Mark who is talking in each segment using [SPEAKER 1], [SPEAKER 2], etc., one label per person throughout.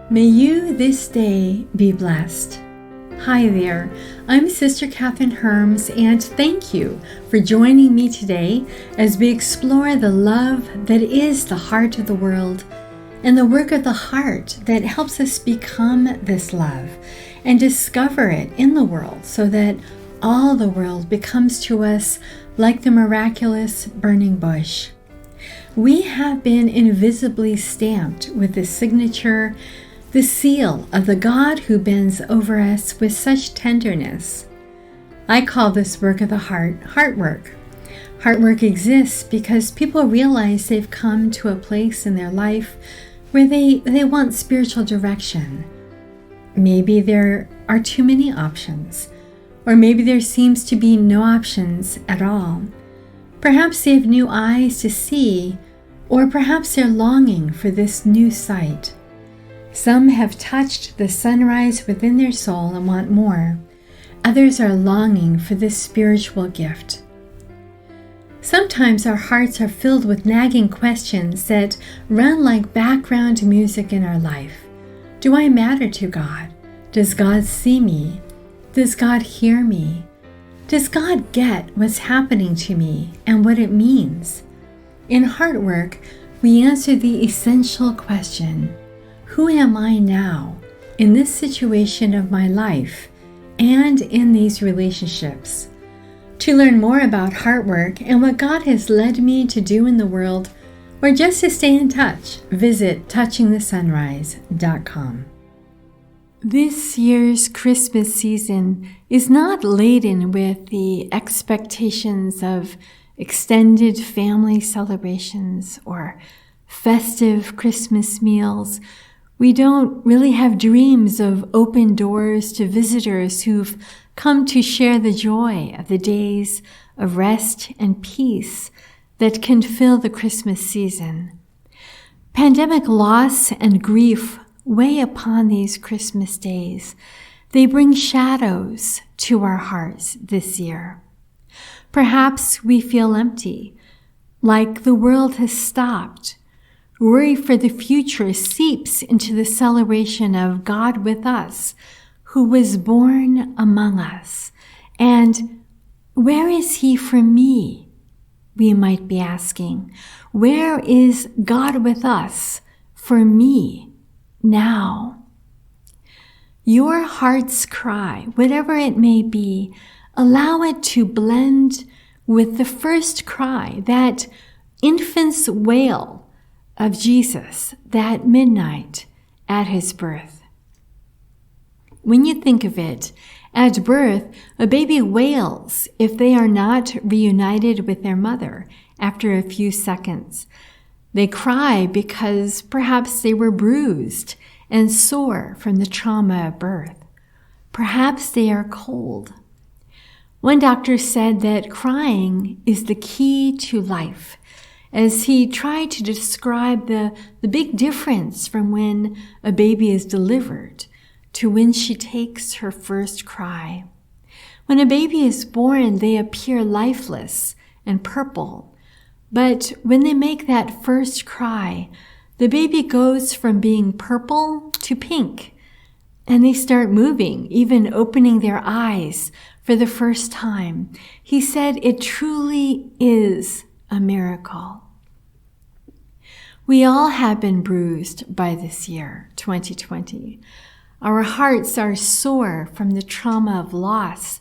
[SPEAKER 1] May you this day be blessed. Hi there, I'm Sister Catherine Herms, and thank you for joining me today as we explore the love that is the heart of the world and the work of the heart that helps us become this love and discover it in the world so that all the world becomes to us like the miraculous burning bush. We have been invisibly stamped with the signature, the seal of the God who bends over us with such tenderness. I call this work of the heart work. Heart work exists because people realize they've come to a place in their life where they want spiritual direction. Maybe there are too many options, or maybe there seems to be no options at all. Perhaps they have new eyes to see, or perhaps they're longing for this new sight. Some have touched the sunrise within their soul and want more. Others are longing for this spiritual gift. Sometimes our hearts are filled with nagging questions that run like background music in our life. Do I matter to God? Does God see me? Does God hear me? Does God get what's happening to me and what it means? In heart work, we answer the essential question: who am I now in this situation of my life and in these relationships? To learn more about heart work and what God has led me to do in the world, or just to stay in touch, visit touchingthesunrise.com. This year's Christmas season is not laden with the expectations of extended family celebrations or festive Christmas meals. We don't really have dreams of open doors to visitors who've come to share the joy of the days of rest and peace that can fill the Christmas season. Pandemic loss and grief weigh upon these Christmas days. They bring shadows to our hearts this year. Perhaps we feel empty, like the world has stopped. Worry for the future seeps into the celebration of God with us, who was born among us. And where is he for me? We might be asking. Where is God with us for me now? Your heart's cry, whatever it may be, allow it to blend with the first cry, that infant's wail of Jesus that midnight at his birth. When you think of it, at birth, a baby wails if they are not reunited with their mother after a few seconds. They cry because perhaps they were bruised and sore from the trauma of birth. Perhaps they are cold. One doctor said that crying is the key to life, as he tried to describe the big difference from when a baby is delivered to when she takes her first cry. When a baby is born, they appear lifeless and purple. But when they make that first cry, the baby goes from being purple to pink, and they start moving, even opening their eyes for the first time. He said it truly is a miracle. We all have been bruised by this year, 2020. Our hearts are sore from the trauma of loss,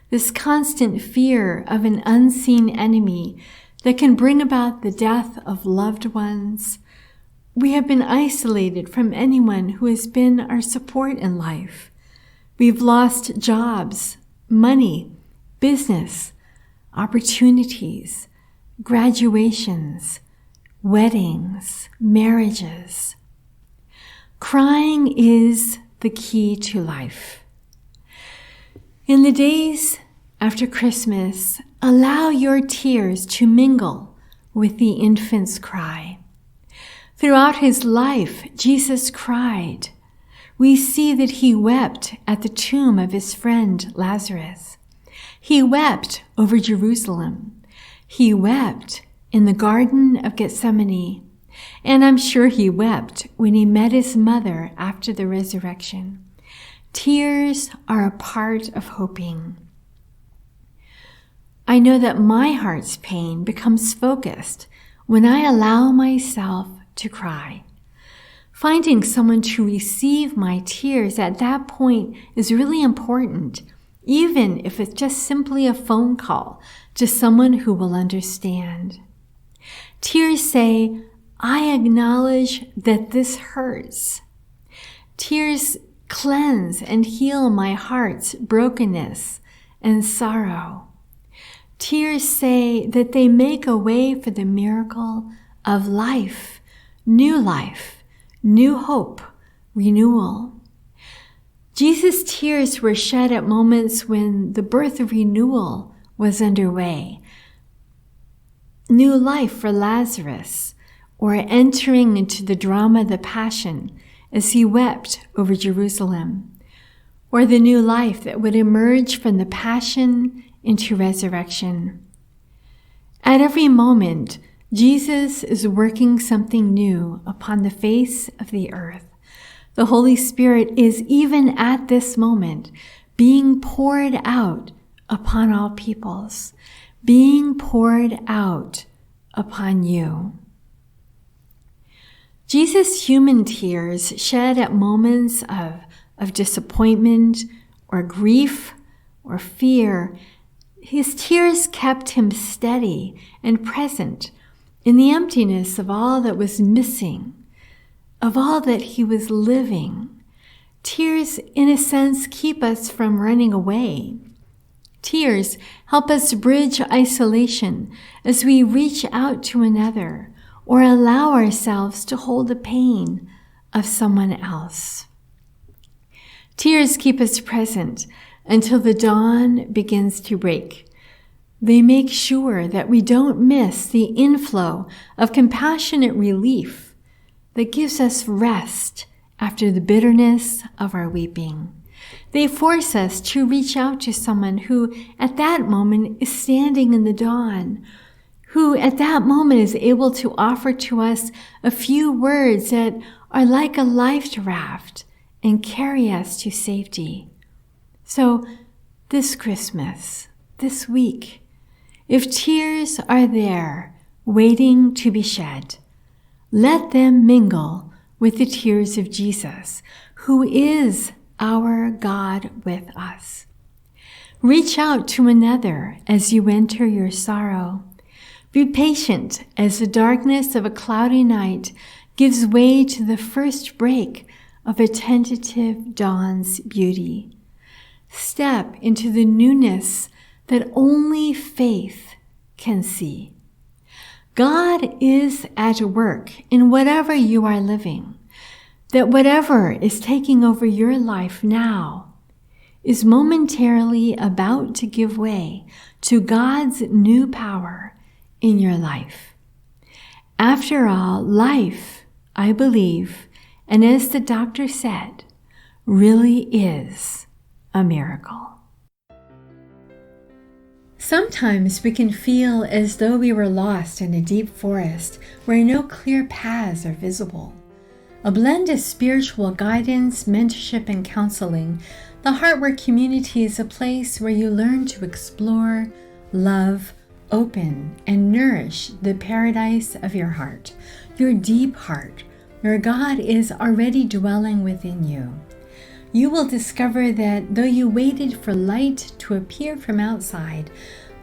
[SPEAKER 1] this constant fear of an unseen enemy that can bring about the death of loved ones. We have been isolated from anyone who has been our support in life. We've lost jobs, money, business, opportunities, graduations, weddings, marriages. Crying is the key to life. In the days after Christmas, allow your tears to mingle with the infant's cry. Throughout his life, Jesus cried. We see that he wept at the tomb of his friend Lazarus. He wept over Jerusalem. He wept in the Garden of Gethsemane. And I'm sure he wept when he met his mother after the resurrection. Tears are a part of hoping. I know that my heart's pain becomes focused when I allow myself to cry. Finding someone to receive my tears at that point is really important, even if it's just simply a phone call to someone who will understand. Tears say, I acknowledge that this hurts. Tears cleanse and heal my heart's brokenness and sorrow. Tears say that they make a way for the miracle of life, new hope, renewal. Jesus' tears were shed at moments when the birth of renewal was underway. New life for Lazarus, or entering into the drama of the Passion as he wept over Jerusalem, or the new life that would emerge from the Passion into resurrection. At every moment, Jesus is working something new upon the face of the earth. The Holy Spirit is even at this moment being poured out upon all peoples, being poured out upon you. Jesus' human tears shed at moments of disappointment or grief or fear, his tears kept him steady and present in the emptiness of all that was missing, of all that he was living. Tears, in a sense, keep us from running away. Tears help us bridge isolation as we reach out to another or allow ourselves to hold the pain of someone else. Tears keep us present until the dawn begins to break. They make sure that we don't miss the inflow of compassionate relief that gives us rest after the bitterness of our weeping. They force us to reach out to someone who at that moment is standing in the dawn, who at that moment is able to offer to us a few words that are like a life raft and carry us to safety. So this Christmas, this week, if tears are there waiting to be shed, let them mingle with the tears of Jesus, who is our God with us. Reach out to another as you enter your sorrow. Be patient as the darkness of a cloudy night gives way to the first break of a tentative dawn's beauty. Step into the newness that only faith can see. God is at work in whatever you are living, that whatever is taking over your life now is momentarily about to give way to God's new power in your life. After all, life, I believe, and as the doctor said, really is a miracle. Sometimes we can feel as though we were lost in a deep forest where no clear paths are visible. A blend of spiritual guidance, mentorship, and counseling, the Heartwork community is a place where you learn to explore, love, open, and nourish the paradise of your heart, your deep heart, where God is already dwelling within you. You will discover that though you waited for light to appear from outside,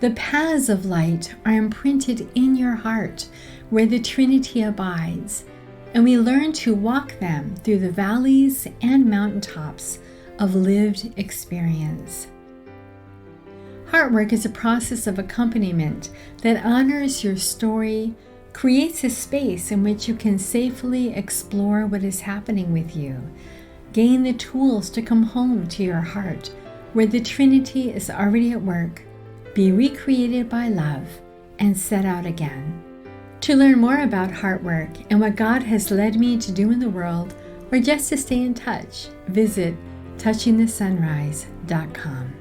[SPEAKER 1] the paths of light are imprinted in your heart where the Trinity abides, and we learn to walk them through the valleys and mountaintops of lived experience. Heartwork is a process of accompaniment that honors your story, creates a space in which you can safely explore what is happening with you, gain the tools to come home to your heart, where the Trinity is already at work, be recreated by love, and set out again. To learn more about Heartwork and what God has led me to do in the world, or just to stay in touch, visit touchingthesunrise.com.